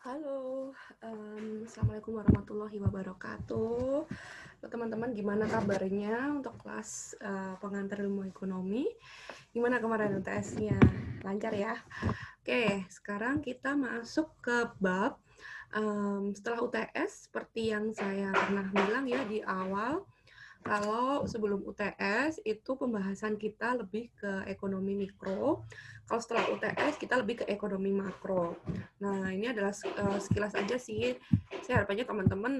Halo, Assalamualaikum warahmatullahi wabarakatuh. Teman-teman, gimana kabarnya untuk kelas pengantar ilmu ekonomi? Gimana kemarin UTS-nya? Lancar ya? Oke, sekarang kita masuk ke bab setelah UTS, seperti yang saya pernah bilang ya di awal, kalau sebelum UTS itu pembahasan kita lebih ke ekonomi mikro, kalau setelah UTS kita lebih ke ekonomi makro. Nah, ini adalah sekilas aja sih. Saya harapannya teman-teman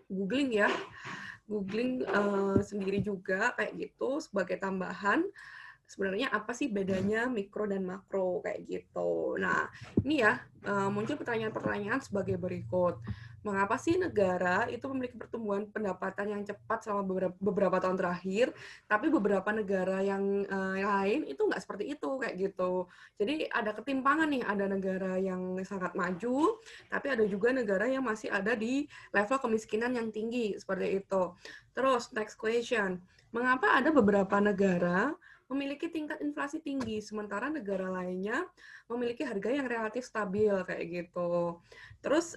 googling ya, googling sendiri juga kayak gitu sebagai tambahan. Sebenarnya apa sih bedanya mikro dan makro kayak gitu. Nah, ini ya muncul pertanyaan-pertanyaan sebagai berikut. Mengapa sih negara itu memiliki pertumbuhan pendapatan yang cepat selama beberapa tahun terakhir, tapi beberapa negara yang lain itu nggak seperti itu kayak gitu. Jadi ada ketimpangan nih, ada negara yang sangat maju, tapi ada juga negara yang masih ada di level kemiskinan yang tinggi seperti itu. Terus next question, mengapa ada beberapa negara memiliki tingkat inflasi tinggi, sementara negara lainnya memiliki harga yang relatif stabil kayak gitu. Terus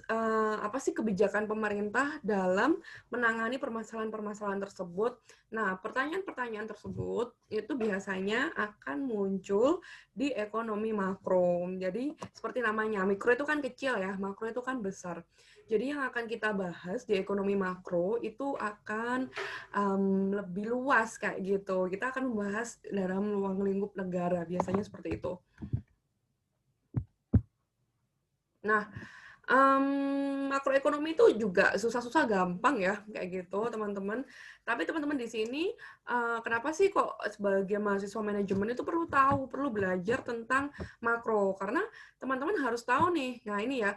apa sih kebijakan pemerintah dalam menangani permasalahan-permasalahan tersebut? Nah, pertanyaan-pertanyaan tersebut itu biasanya akan muncul di ekonomi makro. Jadi seperti namanya, mikro itu kan kecil ya, makro itu kan besar. Jadi yang akan kita bahas di ekonomi makro itu akan lebih luas kayak gitu. Kita akan membahas dalam ruang lingkup negara, biasanya seperti itu. Nah, makroekonomi itu juga susah-susah gampang ya, kayak gitu teman-teman. Tapi teman-teman di sini, kenapa sih kok sebagai mahasiswa manajemen itu perlu tahu, perlu belajar tentang makro? Karena teman-teman harus tahu nih, nah ini ya,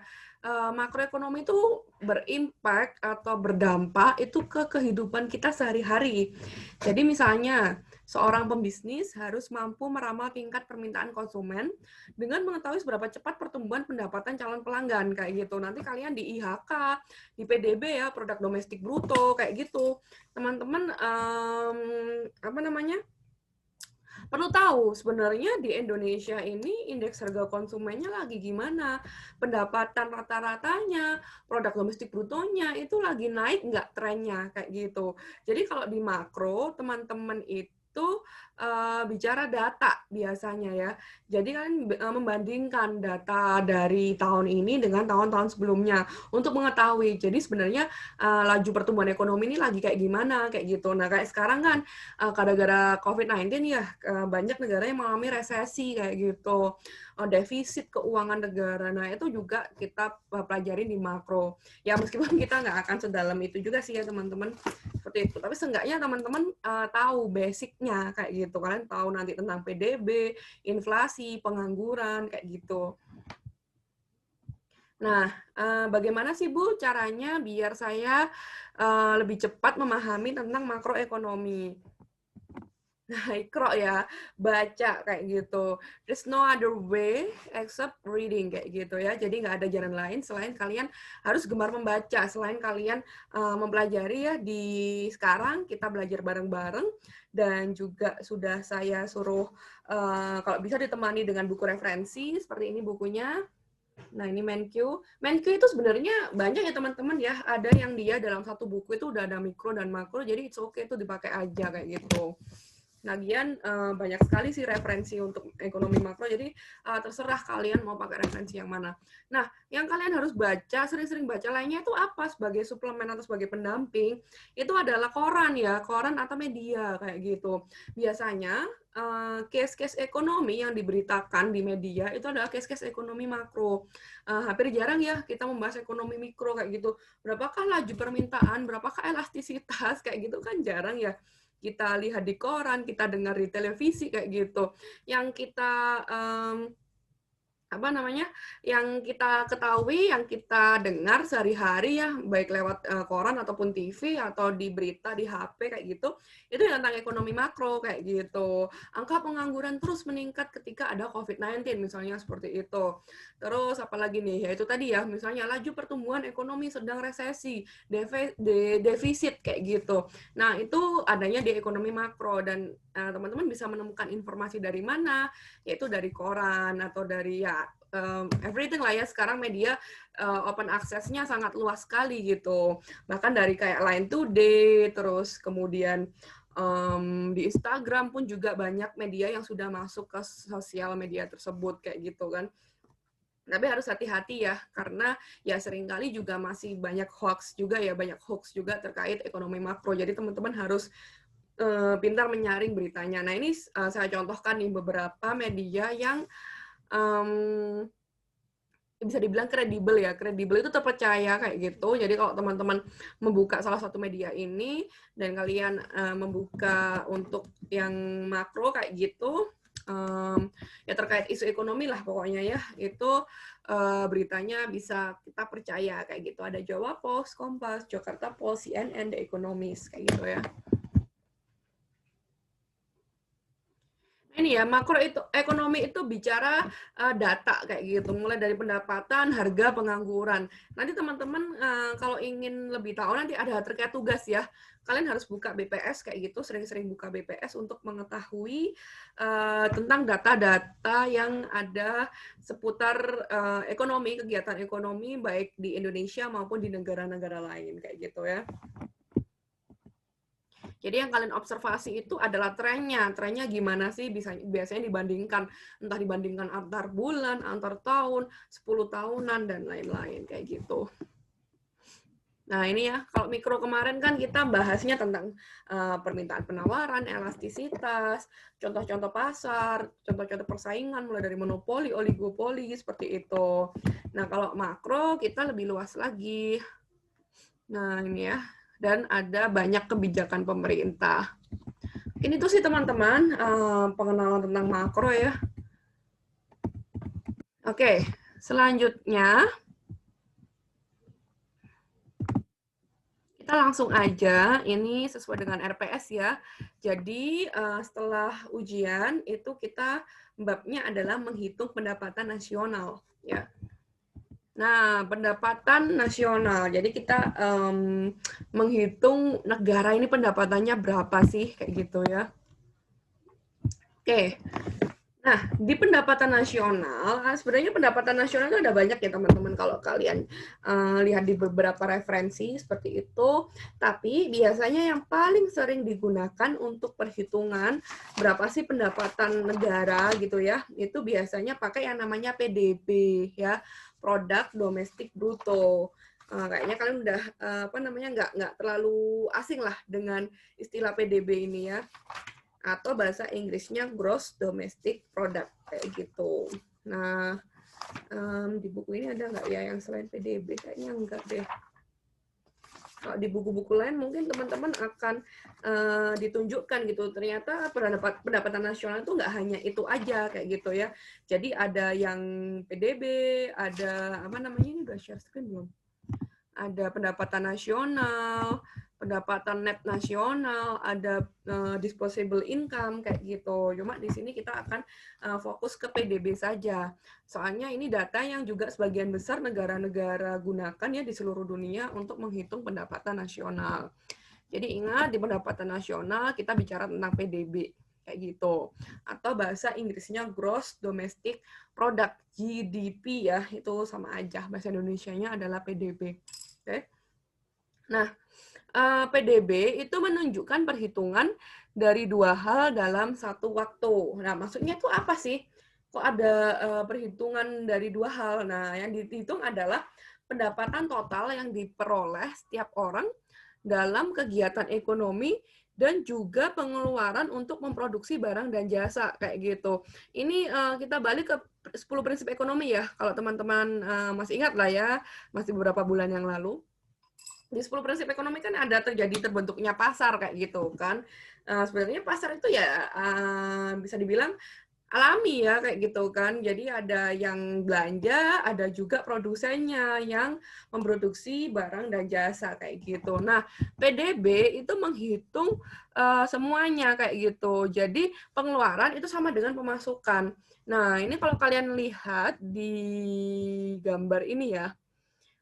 makroekonomi itu berimpact atau berdampak itu ke kehidupan kita sehari-hari. Jadi misalnya, seorang pembisnis harus mampu meramal tingkat permintaan konsumen dengan mengetahui seberapa cepat pertumbuhan pendapatan calon pelanggan kayak gitu. Nanti kalian di IHK, di PDB ya, produk domestik bruto kayak gitu. Teman-teman apa namanya? Perlu tahu sebenarnya di Indonesia ini indeks harga konsumennya lagi gimana, pendapatan rata-ratanya, produk domestik brutonya itu lagi naik nggak trennya kayak gitu. Jadi kalau di makro teman-teman itu bicara data biasanya ya. Jadi kalian membandingkan data dari tahun ini dengan tahun-tahun sebelumnya untuk mengetahui. Jadi sebenarnya laju pertumbuhan ekonomi ini lagi kayak gimana kayak gitu. Nah kayak sekarang kan gara-gara COVID-19 ya banyak negara yang mengalami resesi kayak gitu, defisit keuangan negara. Nah itu juga kita pelajarin di makro. Ya meskipun kita nggak akan sedalam itu juga sih ya teman-teman, seperti itu. Tapi seenggaknya teman-teman tahu basicnya kayak gitu. Kalian tahu nanti tentang PDB, inflasi, pengangguran kayak gitu. Nah, bagaimana sih Bu caranya biar saya lebih cepat memahami tentang makroekonomi? Nah, ikro ya, baca kayak gitu. There's no other way except reading kayak gitu ya. Jadi nggak ada jalan lain selain kalian harus gemar membaca. Selain kalian mempelajari ya di sekarang kita belajar bareng-bareng dan juga sudah saya suruh kalau bisa ditemani dengan buku referensi seperti ini bukunya. Nah, ini MenQ. MenQ itu sebenarnya banyak ya teman-teman ya. Ada yang dia dalam satu buku itu udah ada mikro dan makro, jadi it's okay itu dipakai aja kayak gitu. Lagian banyak sekali sih referensi untuk ekonomi makro, jadi terserah kalian mau pakai referensi yang mana. Nah, yang kalian harus baca, sering-sering baca lainnya itu apa sebagai suplemen atau sebagai pendamping, itu adalah koran ya, koran atau media kayak gitu. Biasanya case-case ekonomi yang diberitakan di media itu adalah case-case ekonomi makro. Hampir jarang ya kita membahas ekonomi mikro kayak gitu. Berapakah laju permintaan, berapakah elastisitas, kayak gitu kan jarang ya kita lihat di koran, kita dengar di televisi kayak gitu. Yang kita apa namanya, yang kita ketahui, yang kita dengar sehari-hari ya, baik lewat koran ataupun TV atau di berita di HP kayak gitu, itu tentang ekonomi makro kayak gitu. Angka pengangguran terus meningkat ketika ada COVID-19 misalnya seperti itu. Terus apalagi nih, ya itu tadi ya, misalnya laju pertumbuhan ekonomi sedang resesi, defisit kayak gitu. Nah, itu adanya di ekonomi makro dan teman-teman bisa menemukan informasi dari mana, yaitu dari koran atau dari ya everything lah ya, sekarang media open access-nya sangat luas sekali gitu. Bahkan dari kayak Line Today, terus kemudian di Instagram pun juga banyak media yang sudah masuk ke sosial media tersebut kayak gitu kan. Tapi harus hati-hati ya, karena ya seringkali juga masih banyak hoax juga ya, banyak hoax juga terkait ekonomi makro. Jadi teman-teman harus pintar menyaring beritanya. Nah ini saya contohkan nih beberapa media yang bisa dibilang kredibel ya. Kredibel itu terpercaya kayak gitu. Jadi kalau teman-teman membuka salah satu media ini dan kalian membuka untuk yang makro kayak gitu, ya terkait isu ekonomi lah pokoknya ya, itu beritanya bisa kita percaya kayak gitu. Ada Jawa Post, Kompas, Jakarta Post, CNN, The Economist kayak gitu ya. Ini ya, makro itu ekonomi itu bicara data kayak gitu, mulai dari pendapatan, harga, pengangguran. Nanti teman-teman kalau ingin lebih tahu, nanti ada terkait tugas ya. Kalian harus buka BPS kayak gitu, sering-sering buka BPS untuk mengetahui tentang data-data yang ada seputar ekonomi, kegiatan ekonomi baik di Indonesia maupun di negara-negara lain kayak gitu ya. Jadi yang kalian observasi itu adalah trennya. Trennya gimana sih? Biasanya dibandingkan, entah dibandingkan antar bulan, antar tahun, 10 tahunan, dan lain-lain. Kayak gitu. Nah ini ya, kalau mikro kemarin kan kita bahasnya tentang permintaan penawaran, elastisitas, contoh-contoh pasar, contoh-contoh persaingan, mulai dari monopoli, oligopoli, seperti itu. Nah kalau makro kita lebih luas lagi. Nah ini ya, dan ada banyak kebijakan pemerintah. Ini tuh sih teman-teman pengenalan tentang makro ya. Oke, selanjutnya kita langsung aja, ini sesuai dengan RPS ya. Jadi setelah ujian itu kita babnya adalah menghitung pendapatan nasional ya. Nah, pendapatan nasional. Jadi kita menghitung negara ini pendapatannya berapa sih, kayak gitu ya. Oke. Nah, di pendapatan nasional, sebenarnya pendapatan nasional itu ada banyak ya teman-teman kalau kalian lihat di beberapa referensi seperti itu. Tapi biasanya yang paling sering digunakan untuk perhitungan berapa sih pendapatan negara gitu ya, itu biasanya pakai yang namanya PDB ya, Produk Domestik Bruto. Kayaknya kalian udah nggak terlalu asing lah dengan istilah PDB ini ya, atau bahasa Inggrisnya Gross Domestic Product kayak gitu. Nah di buku ini ada nggak ya yang selain PDB? Kayaknya enggak deh. Kalau di buku-buku lain mungkin teman-teman akan ditunjukkan gitu. Ternyata pendapatan nasional itu nggak hanya itu aja kayak gitu ya. Jadi ada yang PDB, ada apa namanya, ini udah share screen belum? Ada pendapatan nasional, pendapatan net nasional, ada disposable income kayak gitu. Cuma di sini kita akan fokus ke PDB saja. Soalnya ini data yang juga sebagian besar negara-negara gunakan ya di seluruh dunia untuk menghitung pendapatan nasional. Jadi ingat, di pendapatan nasional kita bicara tentang PDB kayak gitu. Atau bahasa Inggrisnya Gross Domestic Product, GDP ya, itu sama aja. Bahasa Indonesianya adalah PDB. Oke. Nah, PDB itu menunjukkan perhitungan dari dua hal dalam satu waktu. Nah, maksudnya itu apa sih? Kok ada perhitungan dari dua hal? Nah, yang dihitung adalah pendapatan total yang diperoleh setiap orang dalam kegiatan ekonomi dan juga pengeluaran untuk memproduksi barang dan jasa kayak gitu. Ini kita balik ke 10 prinsip ekonomi ya, kalau teman-teman masih ingat lah ya, masih beberapa bulan yang lalu. Di 10 prinsip ekonomi kan ada terbentuknya pasar kayak gitu kan. Sebenarnya pasar itu ya bisa dibilang alami ya kayak gitu kan. Jadi ada yang belanja, ada juga produsennya yang memproduksi barang dan jasa kayak gitu. Nah, PDB itu menghitung semuanya kayak gitu. Jadi pengeluaran itu sama dengan pemasukan. Nah, ini kalau kalian lihat di gambar ini ya,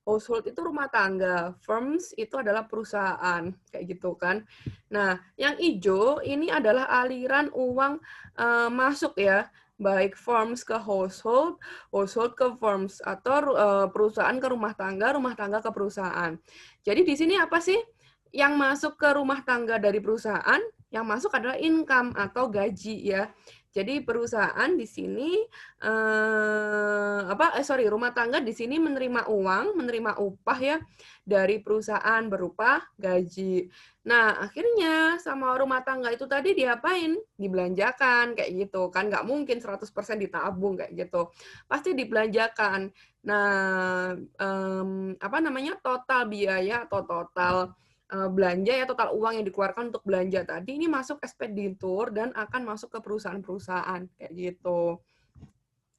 household itu rumah tangga, firms itu adalah perusahaan, kayak gitu kan. Nah, yang hijau ini adalah aliran uang masuk ya. baik firms ke household, household ke firms, atau perusahaan ke rumah tangga ke perusahaan. Jadi di sini apa sih yang masuk ke rumah tangga dari perusahaan? Yang masuk adalah income atau gaji ya. Jadi perusahaan di sini rumah tangga di sini menerima uang, menerima upah ya dari perusahaan berupa gaji. Nah, akhirnya sama rumah tangga itu tadi diapain? Dibelanjakan kayak gitu kan, nggak mungkin 100% ditabung kayak gitu. Pasti dibelanjakan. Nah, total biaya atau total belanja ya, total uang yang dikeluarkan untuk belanja tadi ini masuk ekspeditur dan akan masuk ke perusahaan-perusahaan kayak gitu.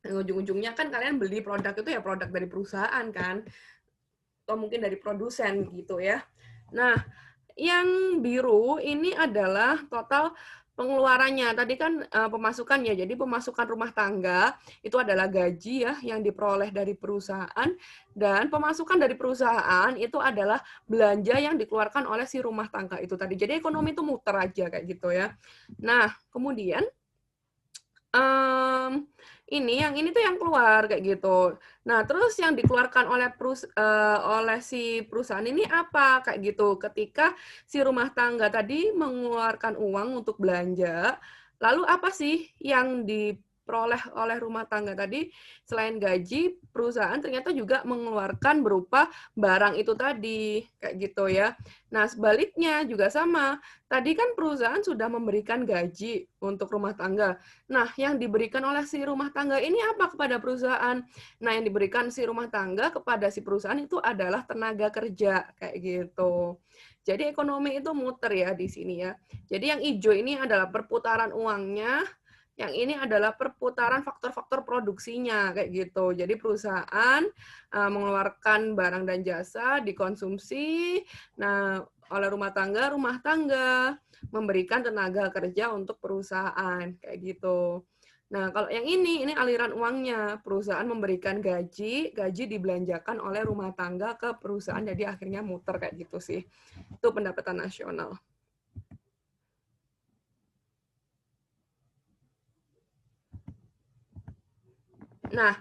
Ujung-ujungnya kan kalian beli produk itu ya produk dari perusahaan kan, atau mungkin dari produsen gitu ya. Nah, yang biru ini adalah total pengeluarannya. Tadi kan pemasukan ya. Jadi pemasukan rumah tangga itu adalah gaji ya yang diperoleh dari perusahaan, dan pemasukan dari perusahaan itu adalah belanja yang dikeluarkan oleh si rumah tangga itu tadi. Jadi ekonomi itu muter aja kayak gitu ya. Nah, kemudian yang ini tuh yang keluar kayak gitu. Nah, terus yang dikeluarkan oleh si perusahaan ini apa kayak gitu. Ketika si rumah tangga tadi mengeluarkan uang untuk belanja, lalu apa sih yang diperoleh oleh rumah tangga tadi? Selain gaji, perusahaan ternyata juga mengeluarkan berupa barang itu tadi kayak gitu ya. Nah, sebaliknya juga sama. Tadi kan perusahaan sudah memberikan gaji untuk rumah tangga. Nah, yang diberikan oleh si rumah tangga ini apa kepada perusahaan? Nah, yang diberikan si rumah tangga kepada si perusahaan itu adalah tenaga kerja, kayak gitu. Jadi ekonomi itu muter ya di sini ya. Jadi yang hijau ini adalah perputaran uangnya, yang ini adalah perputaran faktor-faktor produksinya, kayak gitu. Jadi perusahaan mengeluarkan barang dan jasa, dikonsumsi, nah oleh rumah tangga memberikan tenaga kerja untuk perusahaan kayak gitu. Nah, kalau yang ini aliran uangnya. Perusahaan memberikan gaji dibelanjakan oleh rumah tangga ke perusahaan, jadi akhirnya muter kayak gitu sih. Itu pendapatan nasional. Nah,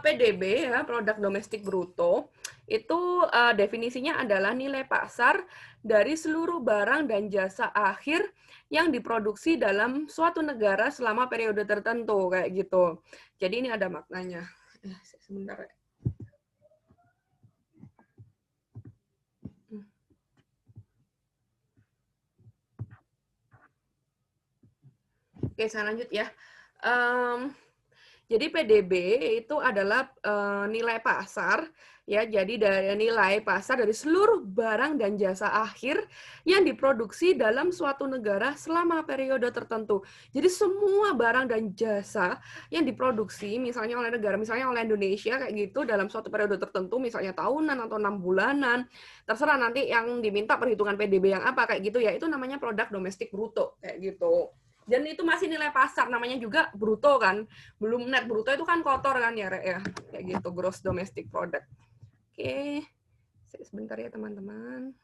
PDB ya, produk domestik bruto, itu definisinya adalah nilai pasar dari seluruh barang dan jasa akhir yang diproduksi dalam suatu negara selama periode tertentu kayak gitu. Jadi ini ada maknanya. Sebentar. Oke, saya lanjut ya. Jadi PDB itu adalah nilai pasar ya. Jadi dari nilai pasar dari seluruh barang dan jasa akhir yang diproduksi dalam suatu negara selama periode tertentu. Jadi semua barang dan jasa yang diproduksi misalnya oleh negara, misalnya oleh Indonesia kayak gitu dalam suatu periode tertentu, misalnya tahunan atau 6 bulanan, terserah nanti yang diminta perhitungan PDB yang apa kayak gitu ya. Itu namanya produk domestik bruto kayak gitu. Dan itu masih nilai pasar, namanya juga bruto kan, belum net. Bruto itu kan kotor kan ya, Rek, ya, kayak gitu, gross domestic product. Oke, sebentar ya teman-teman.